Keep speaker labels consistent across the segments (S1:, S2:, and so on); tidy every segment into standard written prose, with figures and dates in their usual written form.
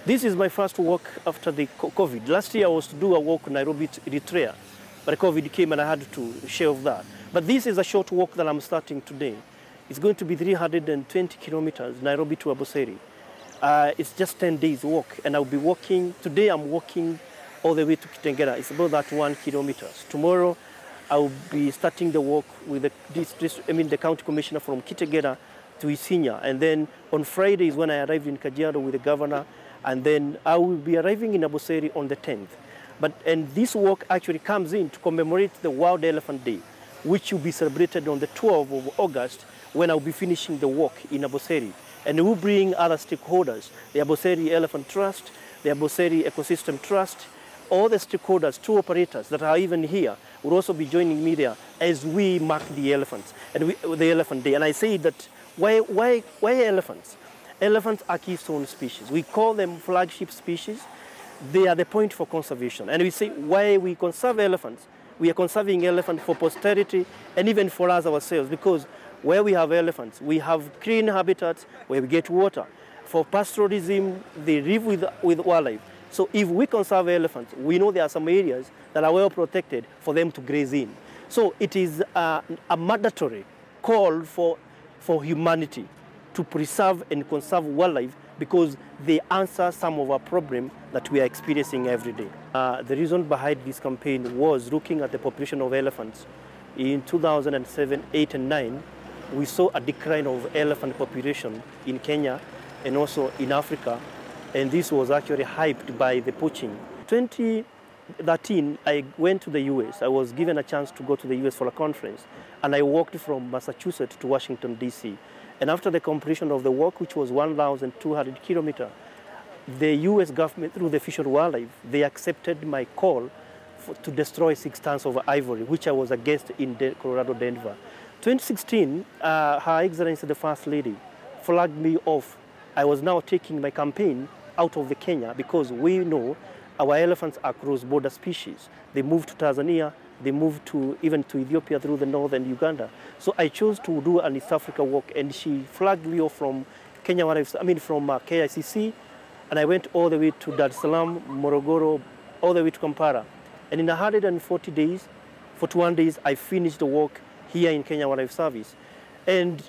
S1: This is my first walk after the COVID. Last year I was to do a walk in Nairobi to Eritrea, but COVID came and I had to shelve that. But this is a short walk that I'm starting today. It's going to be 320 kilometers, Nairobi to Aboseri. It's just 10 days walk, and I'll be walking. Today I'm walking all the way to Kitengela. It's about that 1 kilometer. Tomorrow I'll be starting the walk with the county commissioner from Kitengela to Isinya. And then on Friday is when I arrived in Kajiado with the governor. And then I will be arriving in Aboseri on the 10th. And this walk actually comes in to commemorate the World Elephant Day, which will be celebrated on the 12th of August when I'll be finishing the walk in Aboseri. And we'll bring other stakeholders, the Aboseri Elephant Trust, the Aboseri Ecosystem Trust, all the stakeholders, tour operators that are even here will also be joining me there as we mark the elephants and the Elephant Day. And I say that why elephants? Elephants are keystone species. We call them flagship species. They are the point for conservation. And we say why we conserve elephants. We are conserving elephants for posterity and even for us ourselves, because where we have elephants, we have clean habitats where we get water. For pastoralism, they live with wildlife. So if we conserve elephants, we know there are some areas that are well protected for them to graze in. So it is a mandatory call for humanity to preserve and conserve wildlife, because they answer some of our problems that we are experiencing every day. The reason behind this campaign was looking at the population of elephants. In 2007, 8, and 9, we saw a decline of elephant population in Kenya and also in Africa, and this was actually hyped by the poaching. 2013, I went to the US. I was given a chance to go to the US for a conference, and I walked from Massachusetts to Washington, D.C. And after the completion of the walk, which was 1,200 kilometers, the US government, through the Fish and Wildlife, they accepted my call to destroy 6 tons of ivory, which I was against in Colorado, Denver. 2016, Her Excellency the First Lady flagged me off. I was now taking my campaign out of the Kenya, because we know our elephants are cross-border species. They move to Tanzania, they moved even to Ethiopia through the north and Uganda. So I chose to do an East Africa walk, and she flagged me off from from KICC, and I went all the way to Dar es Salaam, Morogoro, all the way to Kampala. And in 140 days, 41 days, I finished the walk here in Kenya Wildlife Service. And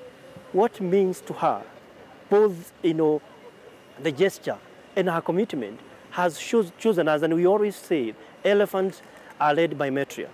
S1: what means to her, both the gesture and her commitment, has chosen us, and we always say elephants are led by matriarch.